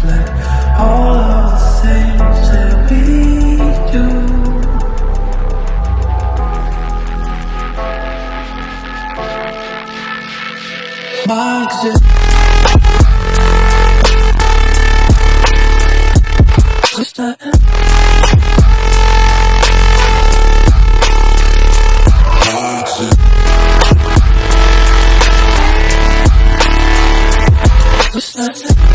like all of the things that we do. My existence just a just a